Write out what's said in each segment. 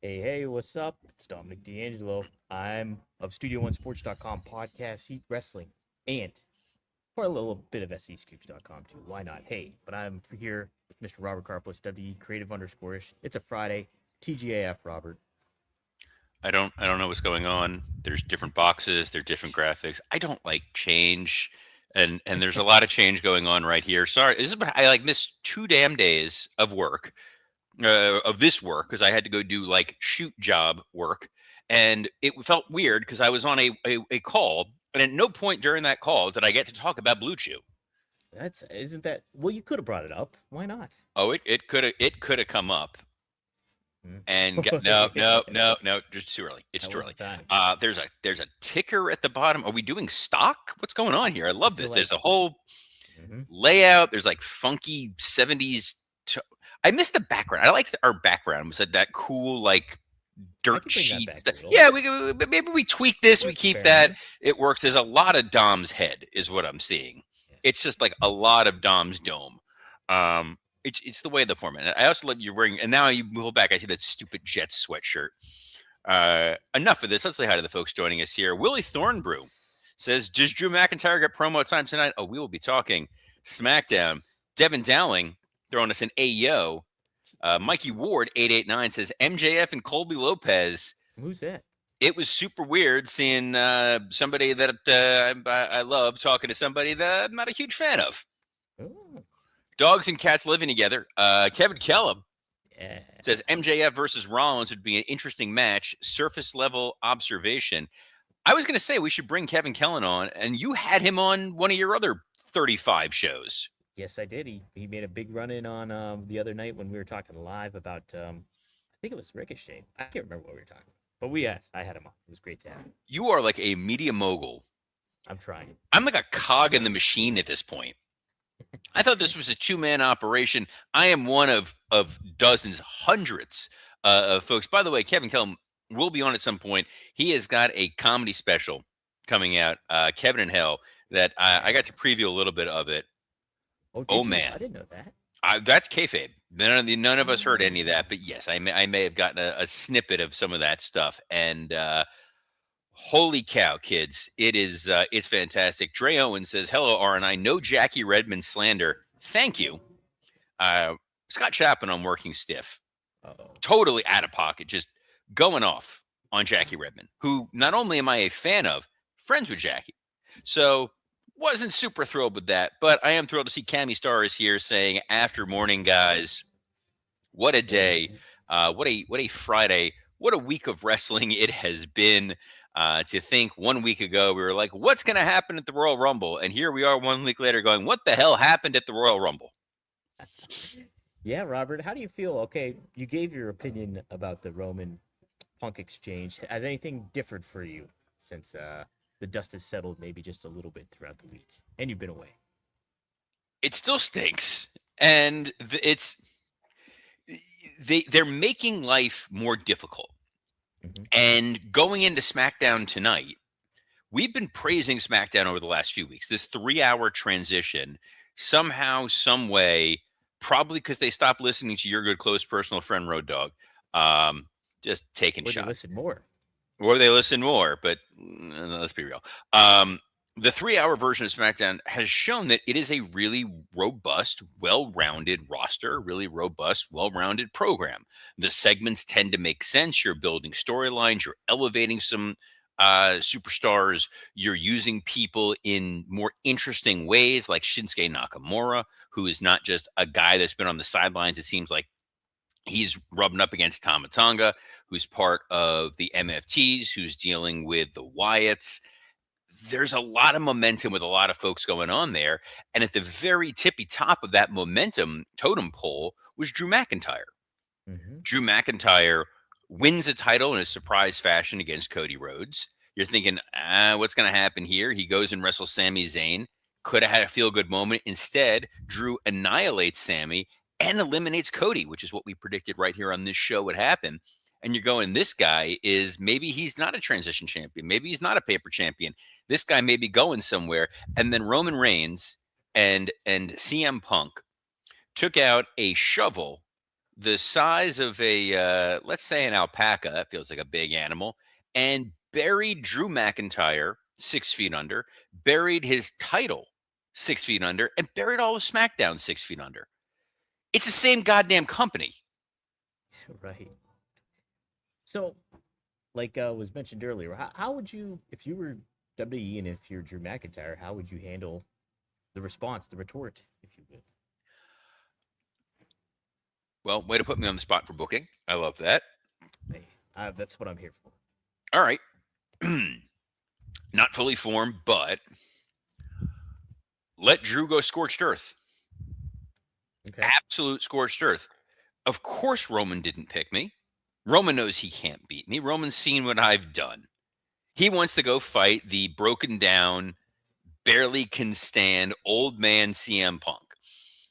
Hey, what's up? It's Dominic D'Angelo. I'm of Studio1Sports.com podcast, Heat Wrestling, and for a little bit of SCScoops.com too. Why not? Hey, but I'm here with Mr. Robert Carpos, WE Creative _ish. It's a Friday. TGAF, Robert. I don't know what's going on. There's different boxes, there's different graphics. I don't like change. And there's a lot of change going on right here. Sorry, this is I like missed 2 damn days of work, of this work, because I had to go do like shoot job work. And it felt weird because I was on a call, and at no point during that call did I get to talk about Blue Chew. Isn't that well? You could have brought it up. Why not? Oh, it could have come up. Hmm. And no, it's too early. It's That too wasn't early. the time. There's a ticker at the bottom. Are we doing stock? What's going on here? I I love feel this. like There's a whole mhm. layout. There's like funky 70s. I miss the background. I like our background. Was that cool like I dirt could bring that sheets? back a little. Yeah, maybe we tweak this. We Let's keep experiment. that. It works. There's a lot of Dom's head, is what I'm seeing. It's Yes. just like a lot of Dom's dome. It's the way of the format. I also love you wearing, and now you pull back. I see that stupid Jets sweatshirt. Enough of this. Let's say hi to the folks joining us here. Willie Thornbrew says, "Does Drew McIntyre get promo time tonight?" Oh, we will be talking SmackDown. Devin Dowling throwing us an Ayo. Mikey Ward 889 says MJF and Colby Lopez. Who's that? It was super weird seeing somebody that I love talking to somebody that I'm not a huge fan of. Oh, Dogs and cats living together. Kevin Kellum yeah. says MJF versus Rollins would be an interesting match. Surface level observation. I was going to say we should bring Kevin Kellum on, and you had him on one of your other 35 shows. Yes, I did. He made a big run in on the other night when we were talking live about I think it was Ricochet. I can't remember what we were talking about. But I had him on. It was great to have him. You are like a media mogul. I'm trying. I'm like a cog in the machine at this point. I thought this was a two-man operation. I am one of dozens, hundreds of folks. By the way, Kevin Kellum will be on at some point. He has got a comedy special coming out, Kevin in Hell, that I got to preview a little bit of it. Oh, Oh did you? I man, didn't know that. that's kayfabe. None of us heard any of Oh. that, but yes, I may have gotten a snippet of some of that stuff. And holy cow, kids, it's fantastic. Dre Owen says, "Hello, RNI. No Jackie Redmond slander. Thank you." Scott Chapman on Working Stiff, Uh-oh. totally out of pocket, just going off on Jackie Redmond, who not only am I a fan of, friends with Jackie. So wasn't super thrilled with that, but I am thrilled to see Cammy Star is here saying, "After morning, guys, what a day, what a Friday, what a week of wrestling it has been." To think 1 week ago we were like, "What's going to happen at the Royal Rumble?" And here we are 1 week later going, "What the hell happened at the Royal Rumble?" Yeah, Robert, how do you feel? Okay, you gave your opinion about the Roman Punk exchange. Has anything differed for you since the dust has settled maybe just a little bit throughout the week? And you've been away. It still stinks, and it's they're making life more difficult. Hmm. And going into SmackDown tonight, we've been praising SmackDown over the last few weeks. This 3 hour transition, somehow, some way, probably because they stopped listening to your good close personal friend Road Dogg, just taking Or they shots. listen more. Or they listen more, but let's be real. The 3 hour version of SmackDown has shown that it is a really robust, well rounded roster, really robust, well rounded program. The segments tend to make sense. You're building storylines, you're elevating some superstars, you're using people in more interesting ways, like Shinsuke Nakamura, who is not just a guy that's been on the sidelines. It seems like he's rubbing up against Tama Tonga, who's part of the MFTs, who's dealing with the Wyatts. There's a lot of momentum with a lot of folks going on there. And at the very tippy top of that momentum totem pole was Drew McIntyre. Hmm. Drew McIntyre wins a title in a surprise fashion against Cody Rhodes. You're thinking, what's going to happen here? He goes and wrestles Sami Zayn. Could have had a feel good moment. Instead, Drew annihilates Sami and eliminates Cody, which is what we predicted right here on this show would happen. And you're going, this guy is maybe he's not a transition champion. Maybe he's not a paper champion. This guy may be going somewhere. And then Roman Reigns and CM Punk took out a shovel the size of a, let's say, an alpaca, that feels like a big animal, and buried Drew McIntyre 6 feet under, buried his title 6 feet under, and buried all of SmackDown 6 feet under. It's the same goddamn company. Right. So, like was mentioned earlier, how would you, if you were WWE and if you're Drew McIntyre, how would you handle the response, the retort, if you will? Well, way to put me on the spot for booking. I love that. Hey, that's what I'm here for. All right. Not fully formed, but let Drew go scorched earth. Okay. Absolute scorched earth. Of course, Roman didn't pick me. Roman knows he can't beat me. Roman's seen what I've done. He wants to go fight the broken down, barely can stand old man CM Punk.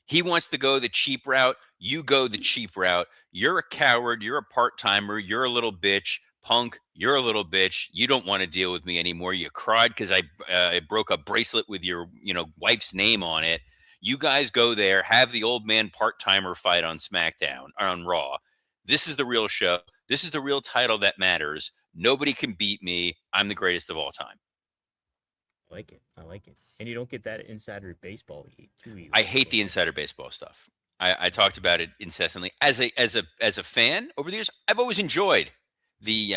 He wants to go the cheap route. You go the cheap route. You're a coward. You're a part timer. You're a little bitch. Punk, you're a little bitch. You don't want to deal with me anymore. You cried because I broke a bracelet with your wife's name on it. You guys go there, have the old man part timer fight on SmackDown or on Raw. This is the real show. This is the real title that matters. Nobody can beat me. I'm the greatest of all time. I like it. I like it. And you don't get that insider baseball too easily. I hate the insider baseball stuff. I talked about it incessantly as a fan over the years. I've always enjoyed the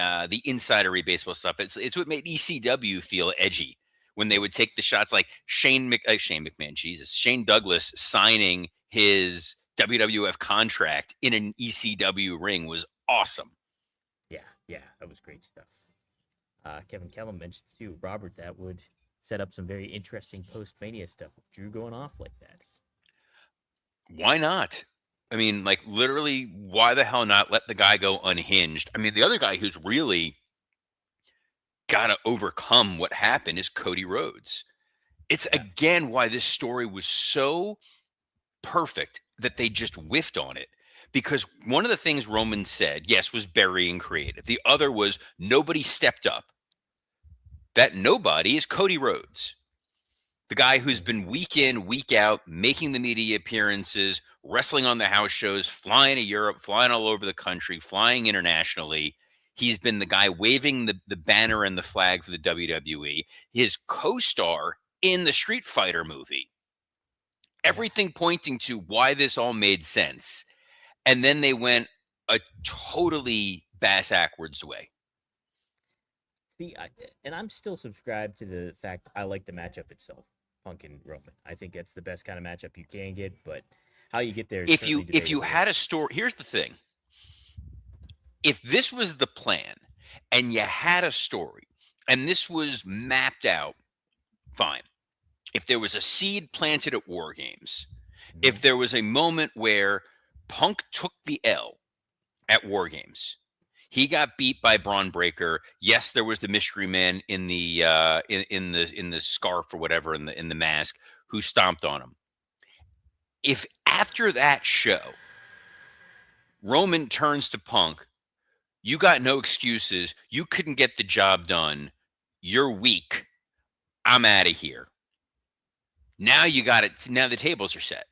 insidery baseball stuff. It's what made ECW feel edgy when they would take the shots, like Shane McMahon, Jesus, Shane Douglas signing his WWF contract in an ECW ring was awesome. Yeah, that was great stuff. Kevin Kellum mentioned too, Robert, that would set up some very interesting post-Mania stuff with Drew going off like that. Why not? I mean, like, literally, why the hell not let the guy go unhinged? I mean, the other guy who's really got to overcome what happened is Cody Rhodes. It's again why this story was so perfect that they just whiffed on it. Because one of the things Roman said, yes, was burying creative. The other was nobody stepped up. That nobody is Cody Rhodes. The guy who's been week in, week out, making the media appearances, wrestling on the house shows, flying to Europe, flying all over the country, flying internationally. He's been the guy waving the banner and the flag for the WWE. His co-star in the Street Fighter movie. Everything pointing to why this all made sense. And then they went a totally bass-ackwards way. See, and I'm still subscribed to the fact I like the matchup itself, Punk and Roman. I think that's the best kind of matchup you can get, but how you get there is If you had a story, here's the thing. If this was the plan and you had a story and this was mapped out, fine. If there was a seed planted at War Games, if there was a moment where Punk took the L at War Games, he got beat by Braun Breaker. Yes, there was the mystery man in the in the scarf or whatever in the mask who stomped on him. If after that show, Roman turns to Punk, you got no excuses. You couldn't get the job done. You're weak. I'm out of here. Now you got it. Now the tables are set.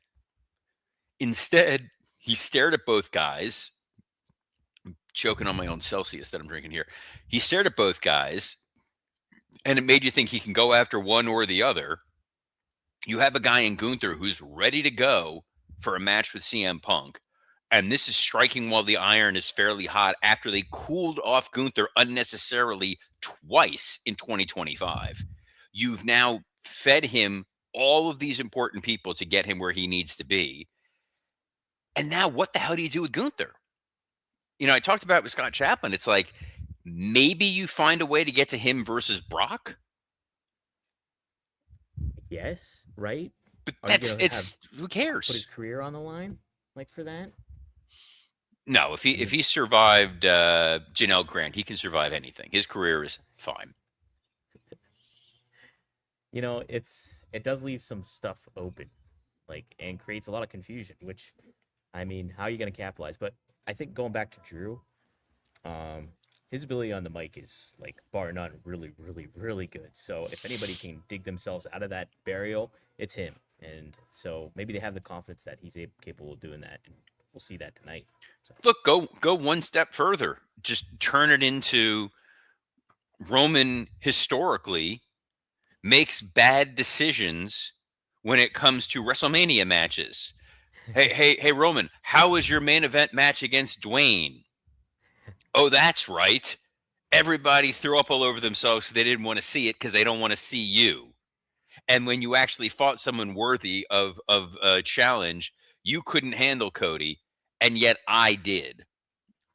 Instead, he stared at both guys. I'm choking on my own Celsius that I'm drinking here. He stared at both guys, and it made you think he can go after one or the other. You have a guy in Gunther who's ready to go for a match with CM Punk. And this is striking while the iron is fairly hot after they cooled off Gunther unnecessarily twice in 2025. You've now fed him all of these important people to get him where he needs to be. And now what the hell do you do with Gunther? I talked about it with Scott Chaplin. It's like, maybe you find a way to get to him versus Brock. Yes, right? But who cares? Put his career on the line, like, for that? No, if he survived Janelle Grant, he can survive anything. His career is fine. It does leave some stuff open, and creates a lot of confusion, which, I mean, how are you going to capitalize? But I think going back to Drew, his ability on the mic is, bar none, really, really, really good. So if anybody can dig themselves out of that burial, it's him. And so maybe they have the confidence that he's capable of doing that. we'll see that tonight. So. Look, go one step further. Just turn it into Roman historically makes bad decisions when it comes to WrestleMania matches. Hey, Roman, how was your main event match against Dwayne? Oh, that's right. Everybody threw up all over themselves because they didn't want to see it because they don't want to see you. And when you actually fought someone worthy of a challenge, you couldn't handle Cody, and yet I did.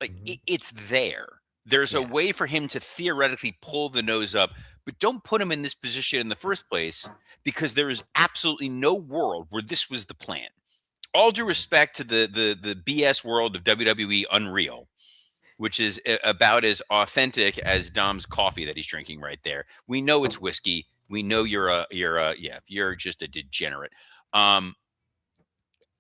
Like Mm-hmm. it's there. There's a Yeah. way for him to theoretically pull the nose up, but don't put him in this position in the first place because there is absolutely no world where this was the plan. All due respect to the BS world of WWE Unreal, which is about as authentic as Dom's coffee that he's drinking right there. We know it's whiskey. We know you're just a degenerate.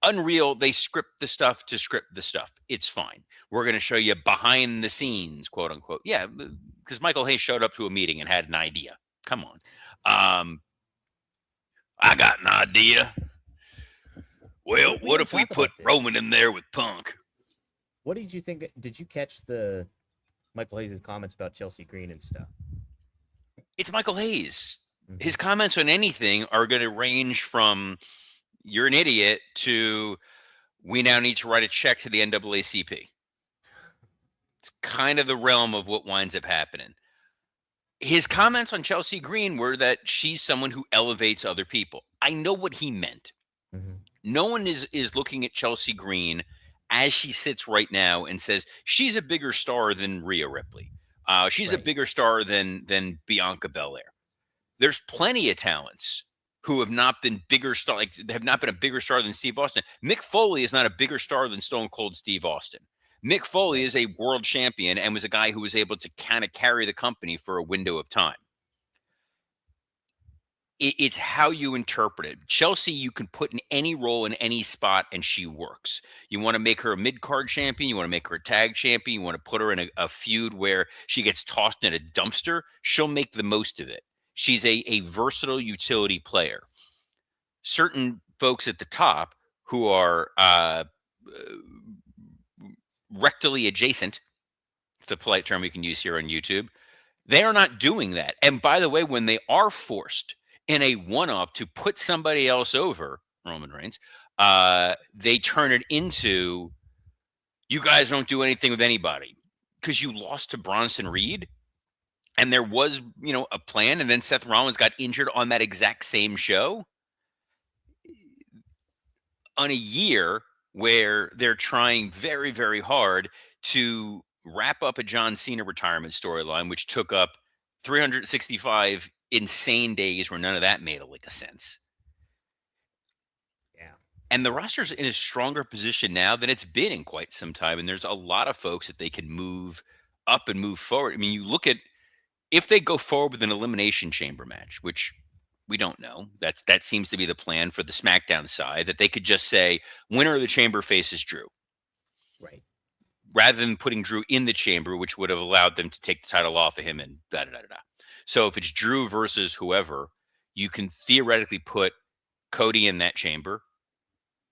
Unreal, they script the stuff to script the stuff. It's fine. We're going to show you behind the scenes, quote unquote. Yeah, because Michael Hayes showed up to a meeting and had an idea. Come on. I got an idea. Well, We what didn't if we talk put about this. Roman in there with Punk? What did you think? Did you catch the Michael Hayes' comments about Chelsea Green and stuff? It's Michael Hayes. Mm-hmm. His comments on anything are going to range from "you're an idiot" to "we now need to write a check to the NAACP." It's kind of the realm of what winds up happening. His comments on Chelsea Green were that she's someone who elevates other people. I know what he meant. Mm-hmm. No one is looking at Chelsea Green as she sits right now and says she's a bigger star than Rhea Ripley. She's a Right. bigger star than Bianca Belair. There's plenty of talents who have not been bigger star, like have not been a bigger star than Steve Austin. Mick Foley is not a bigger star than Stone Cold Steve Austin. Mick Foley Right. is a world champion and was a guy who was able to kind of carry the company for a window of time. It's how you interpret it. Chelsea, you can put in any role in any spot, and she works. You want to make her a mid-card champion. You want to make her a tag champion. You want to put her in a feud where she gets tossed in a dumpster. She'll make the most of it. She's a versatile utility player. Certain folks at the top who are rectally adjacent, the polite term we can use here on YouTube, they are not doing that. And by the way, when they are forced in a one-off to put somebody else over, Roman Reigns, they turn it into, you guys don't do anything with anybody because you lost to Bronson Reed. And there was, a plan. And then Seth Rollins got injured on that exact same show. On a year where they're trying very, very hard to wrap up a John Cena retirement storyline, which took up 365 insane days where none of that made a lick of sense. Yeah. And the roster's in a stronger position now than it's been in quite some time. And there's a lot of folks that they can move up and move forward. I mean, you look at if they go forward with an elimination chamber match, which we don't know. That seems to be the plan for the SmackDown side, that they could just say winner of the chamber faces Drew, Right. rather than putting Drew in the chamber, which would have allowed them to take the title off of him and da da da da. So if it's Drew versus whoever, you can theoretically put Cody in that chamber.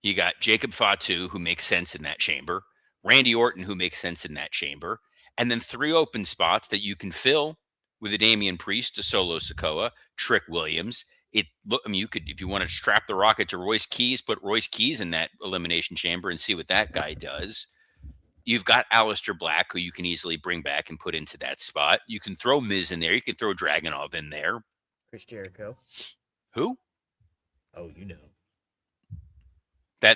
You got Jacob Fatu, who makes sense in that chamber, Randy Orton, who makes sense in that chamber, and then 3 open spots that you can fill with a Damian Priest, a Solo Sikoa, Trick Williams. You could, if you want to strap the rocket to Royce Keys, put Royce Keys in that elimination chamber and see what that guy does. You've got Aleister Black, who you can easily bring back and put into that spot. You can throw Miz in there. You can throw Dragunov in there. Chris Jericho. Who? Oh, you know. No.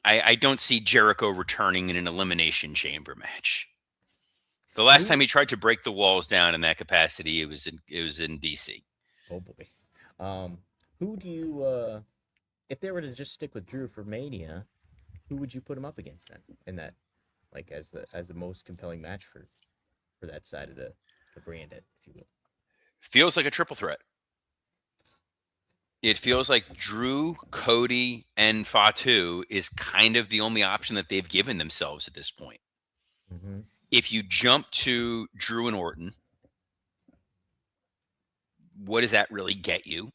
I don't see Jericho returning in an elimination chamber match. The last time he tried to break the walls down in that capacity, it was in DC. Oh boy. Who do you if they were to just stick with Drew for Mania, who would you put him up against then in that, like as the most compelling match for that side of the brand, if you will? Feels like a triple threat. It feels like Drew, Cody, and Fatu is kind of the only option that they've given themselves at this point. Mm-hmm. If you jump to Drew and Orton, what does that really get you?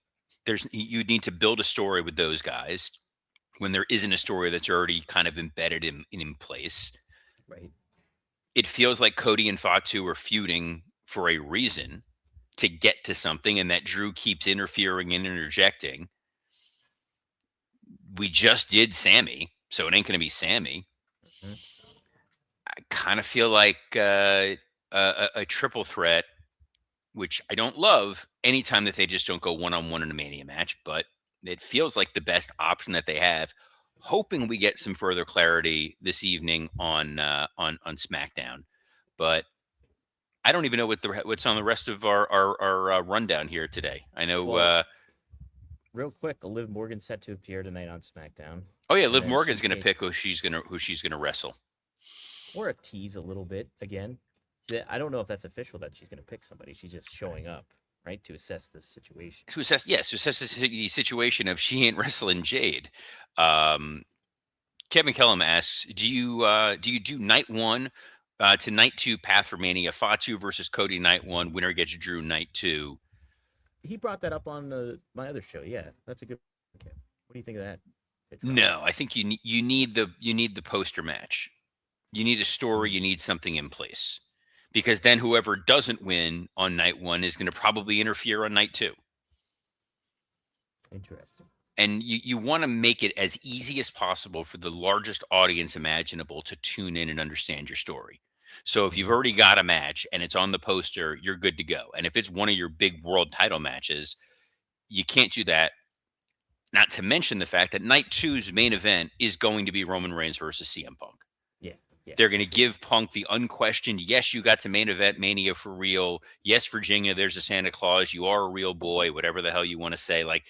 You need to build a story with those guys. when there isn't a story that's already kind of embedded in place. Right. It feels like Cody and Fatu are feuding for a reason to get to something, and that Drew keeps interfering and interjecting. We just did Sammy, so it ain't going to be Sammy. Hmm. I kind of feel like a triple threat, which I don't love anytime that they just don't go one on one in a Mania match, but it feels like the best option that they have. Hoping we get some further clarity this evening on SmackDown, but I don't even know what's on the rest of our rundown here today. I know. Well, real quick, Liv Morgan set to appear tonight on SmackDown, Oh yeah, and Liv then she Morgan's going to takes pick who she's gonna wrestle. or a tease a little bit again. I don't know if that's official that she's going to pick somebody. She's just showing up, right, to assess the situation. To assess the situation of she ain't wrestling Jade. Um, Kevin Kellum asks, do you do night one to night two Path for Mania, Fatu versus Cody night one, winner gets Drew night two? He brought that up on my other show. Yeah, that's a good. Okay. What do you think of that? Pitch, Robert? No, I think you need the poster match. You need a story. Mm, You need something in place, because then whoever doesn't win on night one is going to probably interfere on night two. interesting. And you want to make it as easy as possible for the largest audience imaginable to tune in and understand your story. So if you've Hmm. already got a match and it's on the poster, you're good to go. And if it's one of your big world title matches, you can't do that. Not to mention the fact that night two's main event is going to be Roman Reigns versus CM Punk. Yeah, yeah, They're going to true. give Punk the unquestioned, yes, you got to main event Mania for real. Yes, Virginia, there's a Santa Claus. You are a real boy, whatever the hell you want to say. Like,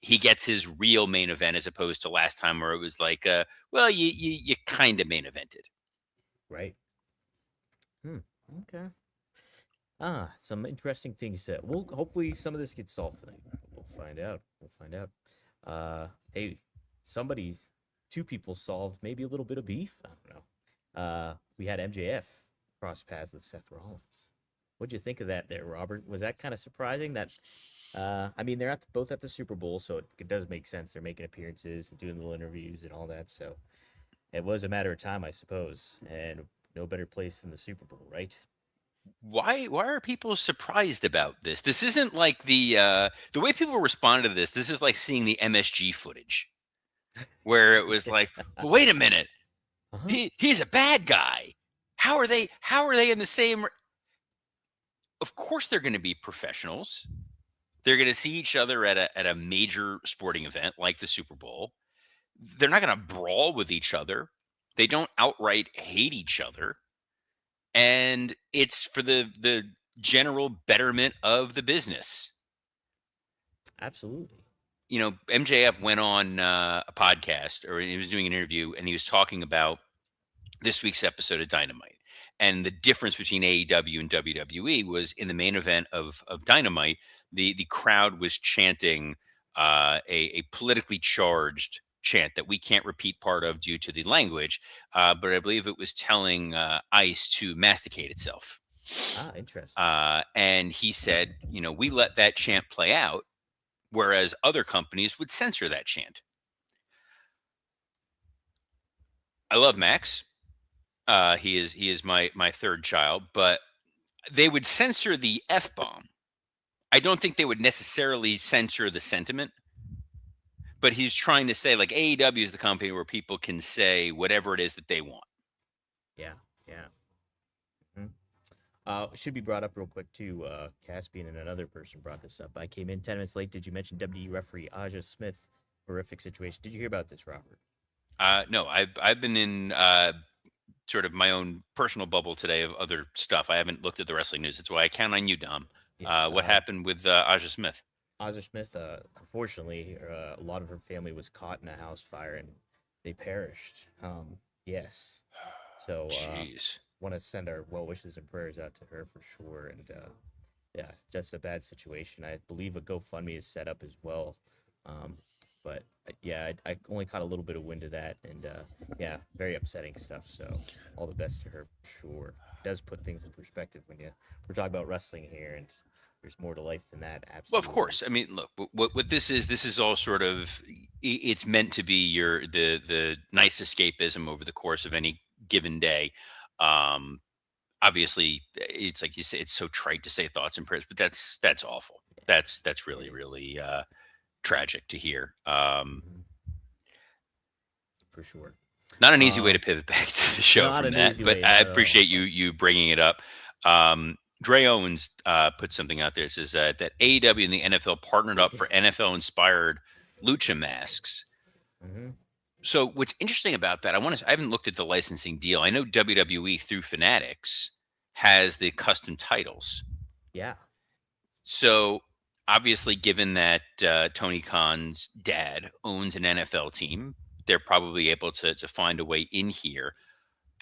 he gets his real main event as opposed to last time where it was like, well, you kind of main evented. Right. Hmm. Okay. Some interesting things. We'll hopefully some of this gets solved tonight. We'll find out. We'll find out. Hey, somebody's two people solved maybe a little bit of beef. I don't know. We had MJF cross paths with Seth Rollins. What'd you think of that there, Robert? Was that kind of surprising? That I mean, they're both at the Super Bowl, so it does make sense. They're making appearances and doing little interviews and all that. So it was a matter of time, I suppose. And no better place than the Super Bowl, right? Why are people surprised about this? This isn't like the way people responded to this. This is like seeing the MSG footage where it was like, wait a minute, Uh-huh. he's a bad guy. How are they in the same? Of course they're going to be professionals. They're going to see each other at a major sporting event like the Super Bowl. They're not going to brawl with each other. They don't outright hate each other, and it's for the general betterment of the business. Absolutely. MJF went on a podcast, or he was doing an interview, and he was talking about this week's episode of Dynamite. And the difference between AEW and WWE was in the main event of Dynamite, the crowd was chanting a politically charged chant that we can't repeat part of due to the language, but I believe it was telling ICE to masticate itself. Interesting. And he said, we let that chant play out, whereas other companies would censor that chant. I love Max. He is my third child, but they would censor the F bomb. I don't think they would necessarily censor the sentiment, but he's trying to say like AEW is the company where people can say whatever it is that they want. Yeah, yeah. Mhm. Should be brought up real quick too. Caspian and another person brought this up. I came in 10 minutes late. Did you mention WWE referee Aja Smith? Horrific situation. Did you hear about this, Robert? No, I've been in sort of my own personal bubble today of other stuff. I haven't looked at the wrestling news. That's why I count on you, Dom. Yes. What happened with Aja Smith? Aja Smith. Unfortunately, a lot of her family was caught in a house fire and they perished. Yes. So, Jeez. want to send our well wishes and prayers out to her for sure. And yeah, just a bad situation. I believe a GoFundMe is set up as well. Um, but yeah, I only caught a little bit of wind of that, and yeah, very upsetting stuff. So all the best to her, for sure. It does put things in perspective when we're talking about wrestling here, and there's more to life than that. Well, of Absolutely. course. I mean, look, what this is all sort of it's meant to be your the nice escapism over the course of any given day. Um, Obviously, it's like you say, it's so trite to say thoughts and prayers, but that's awful. That's It really is. really tragic to hear. Hmm. For sure. Not an easy way to Um, pivot back to the show Not from an that, easy but way, I not at all. appreciate you bringing it up. Dre Owens put something out there. It says that AEW and the NFL partnered He up for did. NFL inspired lucha masks. Hmm. So what's interesting about that, I haven't looked at the licensing deal. I know WWE through Fanatics has the custom titles. Yeah. So obviously, given that Tony Khan's dad owns an NFL team, they're probably able to find a way in here.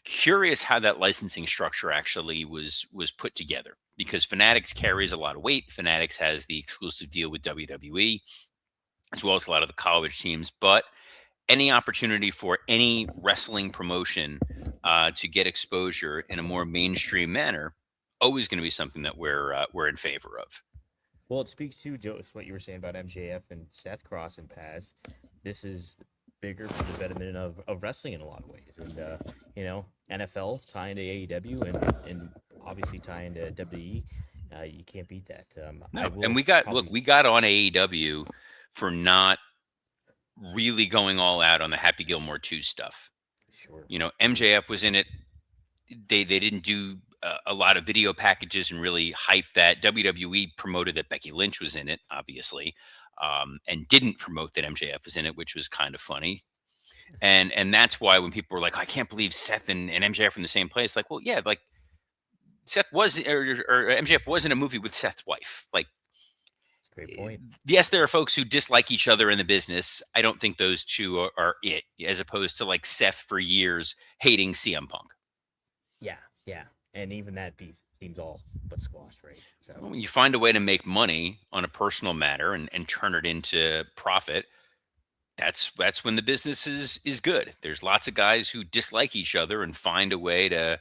Curious how that licensing structure actually was put together because Fanatics carries a lot of weight. Fanatics has the exclusive deal with WWE as well as a lot of the college teams, but any opportunity for any wrestling promotion to get exposure in a more mainstream manner, always going to be something that we're in favor of. Well, it speaks to Joe, what you were saying about MJF and Seth crossing paths. This is bigger for the betterment of wrestling in a lot of ways, and NFL tying to AEW and obviously tying to WWE. You can't beat that. I No, and will we probably got on AEW for not really going all out on the Happy Gilmore 2 stuff. sure. You know, MJF was in it. They didn't do a lot of video packages and really hype that. WWE promoted that Becky Lynch was in it, obviously, and didn't promote that MJF was in it, which was kind of funny. And that's why when people were like, I can't believe Seth and MJF are in the same place, like, well, yeah, like Seth was or MJF was in a movie with Seth's wife. Like, It's a great point. yes, there are folks who dislike each other in the business. I don't think those two are it, as opposed to like Seth for years hating CM Punk. Yeah, yeah, and even that beef seems all but squashed, right? So Well, when you find a way to make money on a personal matter and turn it into profit, that's when the business is good. There's lots of guys who dislike each other and find a way to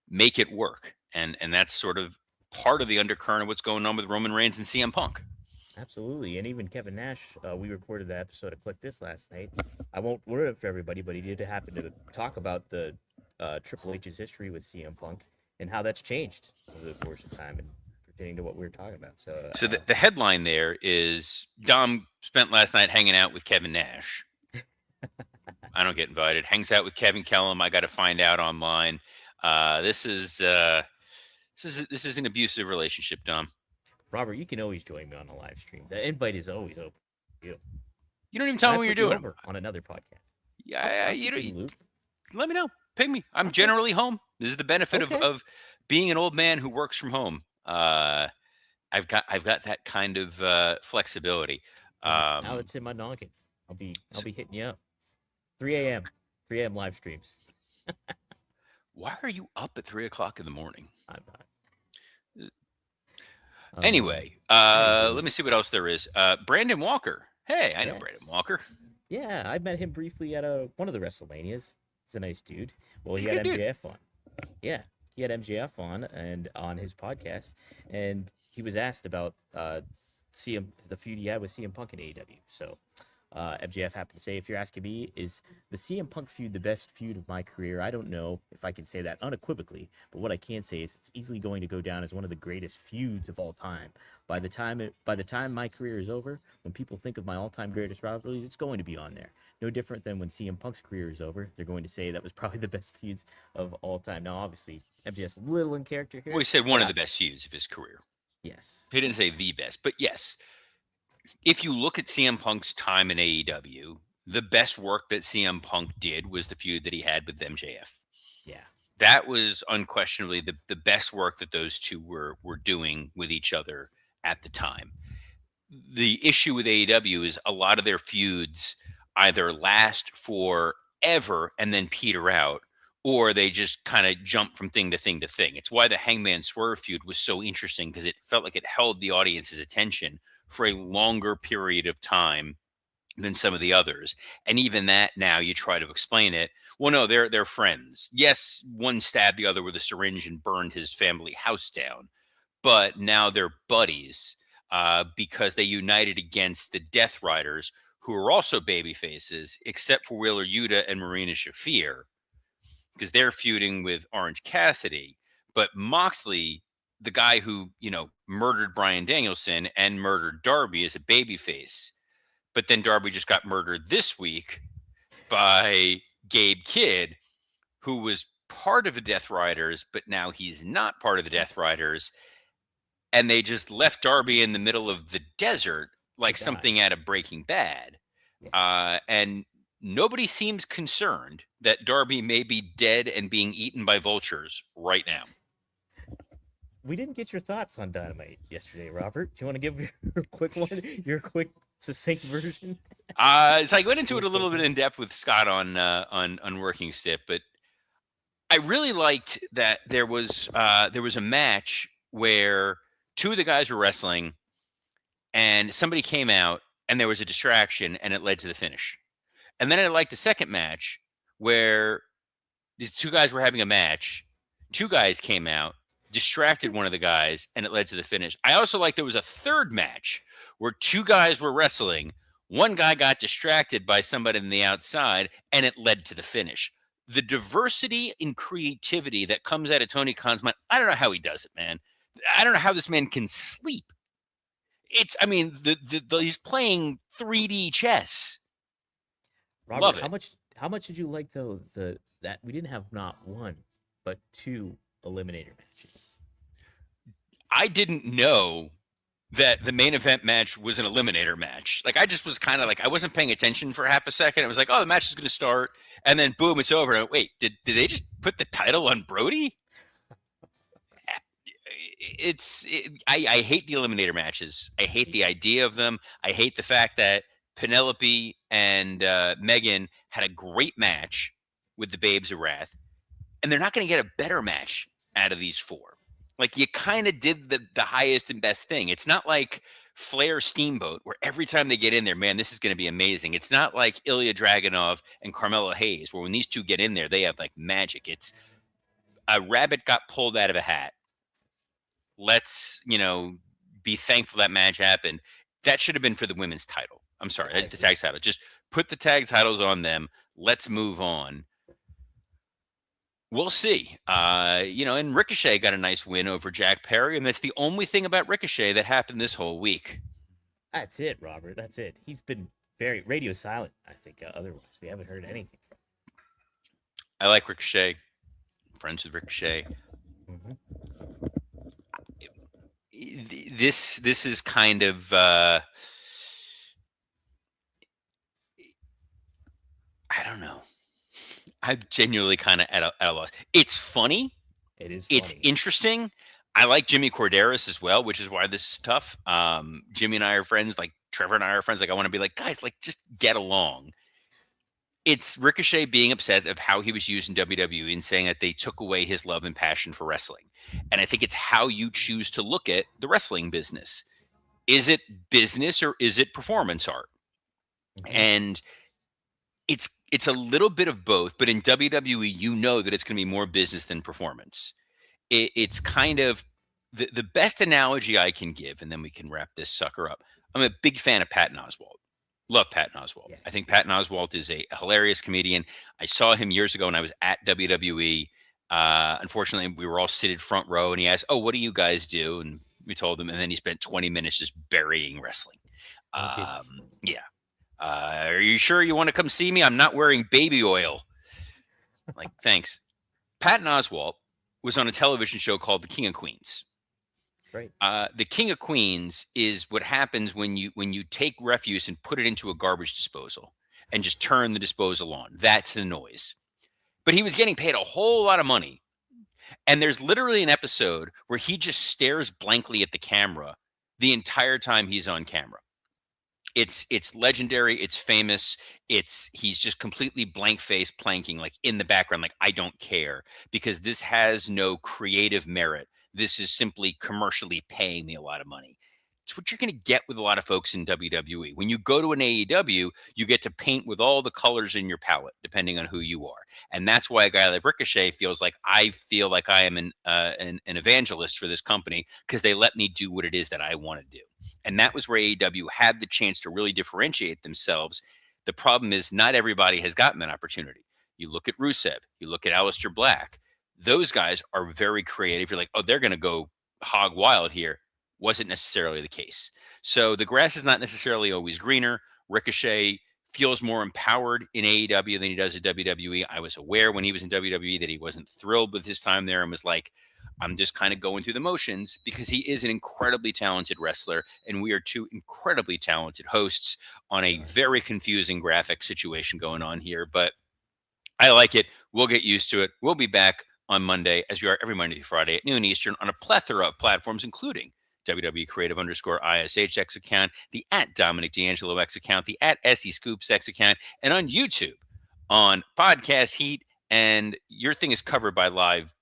make it work. And that's sort of part of the undercurrent of what's going on with Roman Reigns and CM Punk. absolutely, and even Kevin Nash. We recorded the episode of Click This last night. I won't word it for everybody, but he did happen to talk about the Triple H's history with CM Punk and how that's changed over the course of time and pertaining to what we were talking about. So, So the headline there is Dom spent last night hanging out with Kevin Nash. I don't get invited. Hangs out with Kevin Kellum. I got to find out online. This is an abusive relationship, Dom. Robert, you can always join me on a live stream. The invite is always open for you, You don't even and tell I me when you're put you doing them. over on another podcast. Yeah, I'll you keep know, you in the loop. let me know. Ping me. I'm Okay, generally home. This is the benefit okay. of being an old man who works from home. I've got that kind of flexibility. Well, now Um, that's in my noggin. I'll so be hitting you up. 3 a.m. 3 a.m. live streams. why are you up at 3 o'clock in the morning? I'm not. Anyway, Anywho, let me see what else there is. Brandon Walker. Hey, I know Brandon yes. Walker. Yeah, I met him briefly at one of the WrestleManias. He's a nice dude. Well, He's he a had good dude. MJF on. Yeah, he had MJF on and on his podcast, and he was asked about CM the feud he had with CM Punk in AEW. So MJF happened to say, if you're asking me, is the CM Punk feud the best feud of my career? I don't know if I can say that unequivocally, but what I can say is it's easily going to go down as one of the greatest feuds of all time. By the time my career is over, when people think of my all-time greatest rivalries, it's going to be on there. No different than when CM Punk's career is over, they're going to say that was probably the best feuds of all time. Now, obviously, MJF's a little in character Well, he here, said one but of the best feuds of his career. yes, He didn't say the best, but yes, if you look at CM Punk's time in AEW, the best work that CM Punk did was the feud that he had with MJF. yeah, That was unquestionably the best work that those two were doing with each other at the time. The issue with AEW is a lot of their feuds either last forever and then peter out, or they just kind of jump from thing to thing to thing. It's why the Hangman Swerve feud was so interesting because it felt like it held the audience's attention for a longer period of time than some of the others. And even that now you try to explain it. Well, no, they're friends. Yes, one stabbed the other with a syringe and burned his family house down. but now they're buddies because they united against the Death Riders, who are also baby faces, except for Wheeler Yuta and Marina Shafir, because they're feuding with Orange Cassidy. But Moxley, the guy who, murdered Bryan Danielson and murdered Darby, is a babyface. But then Darby just got murdered this week by Gabe Kidd, who was part of the Death Riders, but now he's not part of the Death Riders. And they just left Darby in the middle of the desert like something out of Breaking Bad. And nobody seems concerned that Darby may be dead and being eaten by vultures right now. We didn't get your thoughts on Dynamite yesterday, Robert. Do you want to give your quick one, your quick, succinct version? So I went into it a little bit in depth with Scott on Working Stiff, but I really liked that there was a match where two of the guys were wrestling, and somebody came out, and there was a distraction, and it led to the finish. And then I liked a second match where these two guys were having a match. Two guys came out, distracted one of the guys, and it led to the finish. I also liked there was a third match where two guys were wrestling. One guy got distracted by somebody on the outside, and it led to the finish. The diversity and creativity that comes out of Tony Khan's mind, I don't know how he does it, man. I don't know how this man can sleep. He's playing 3D chess. Robert, love it. How much did you like though that we didn't have not one but two eliminator matches? I didn't know that the main event match was an eliminator match. Like, I just was kind of like, I wasn't paying attention for half a second. I was like, oh, the match is going to start, and then boom, it's over. And wait, did they just put the title on Brody? I hate the eliminator matches. I hate the idea of them. I hate the fact that Penelope and Megan had a great match with the Babes of Wrath, and they're not going to get a better match out of these four. Like, you kind of did the highest and best thing. It's not like Flair Steamboat, where every time they get in there, man, this is going to be amazing. It's not like Ilya Dragunov and Carmelo Hayes, where when these two get in there, they have like magic. It's a rabbit got pulled out of a hat. Let's, be thankful that match happened. That should have been for the women's title. I'm sorry, the tag title. Just put the tag titles on them. Let's move on. We'll see. And Ricochet got a nice win over Jack Perry, and that's the only thing about Ricochet that happened this whole week. That's it, Robert. That's it. He's been very radio silent, I think, otherwise. We haven't heard anything. I like Ricochet. I'm friends with Ricochet. Mm-hmm. This is kind of I don't know. I'm genuinely kind of at a loss. It's funny. It is funny. It's interesting. I like Jimmy Corderas as well, which is why this is tough. Jimmy and I are friends. Like, Trevor and I are friends. Like, I want to be like, guys, like, just get along. It's Ricochet being upset of how he was used in WWE and saying that they took away his love and passion for wrestling. And I think it's how you choose to look at the wrestling business. Is it business or is it performance art? Mm-hmm. And it's a little bit of both, but in WWE, you know that it's going to be more business than performance. It's kind of the best analogy I can give, and then we can wrap this sucker up. I'm a big fan of Patton Oswalt. Love Patton Oswalt. Yeah. I think Patton Oswalt is a hilarious comedian. I saw him years ago when I was at WWE. Unfortunately, we were all seated front row, and he asked, "Oh, what do you guys do?" And we told him, and then he spent 20 minutes just burying wrestling. Okay. Yeah. Are you sure you want to come see me? I'm not wearing baby oil. Like, thanks. Patton Oswalt was on a television show called The King of Queens. Right. The King of Queens is what happens when you take refuse and put it into a garbage disposal and just turn the disposal on. That's the noise. But he was getting paid a whole lot of money. And there's literally an episode where he just stares blankly at the camera the entire time he's on camera. It's legendary. It's famous. He's just completely blank face planking, like in the background, like, I don't care, because this has no creative merit. This is simply commercially paying me a lot of money. It's what you're going to get with a lot of folks in WWE. When you go to an AEW, you get to paint with all the colors in your palette, depending on who you are. And that's why a guy like Ricochet feels like I am an evangelist for this company, because they let me do what it is that I want to do. And that was where AEW had the chance to really differentiate themselves. The problem is not everybody has gotten that opportunity. You look at Rusev, you look at Aleister Black. Those guys are very creative. You're like, oh, they're going to go hog wild here. Wasn't necessarily the case. So the grass is not necessarily always greener. Ricochet feels more empowered in AEW than he does at WWE. I was aware when he was in WWE that he wasn't thrilled with his time there and was like, I'm just kind of going through the motions, because he is an incredibly talented wrestler, and we are two incredibly talented hosts on a very confusing graphic situation going on here. But I like it. We'll get used to it. We'll be back on Monday, as we are every Monday through Friday at noon Eastern, on a plethora of platforms, including WWE Creative _ ISH X account, the at Dominic D'Angelo X account, the at SE Scoops X account, and on YouTube on Podcast Heat. And your thing is covered by the live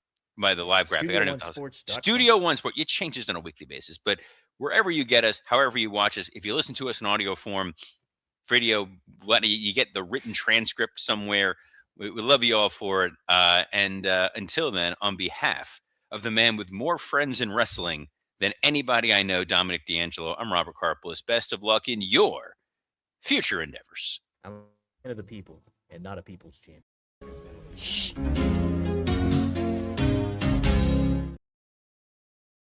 graphic. I don't know if Studio One Sport. It changes on a weekly basis, but wherever you get us, however you watch us, if you listen to us in audio form, video, you get the written transcript somewhere. We love you all for it. And until then, on behalf of the man with more friends in wrestling than anybody I know, Dominic D'Angelo, I'm Robert Karpolis. Best of luck in your future endeavors. I'm of the people and not a people's champion.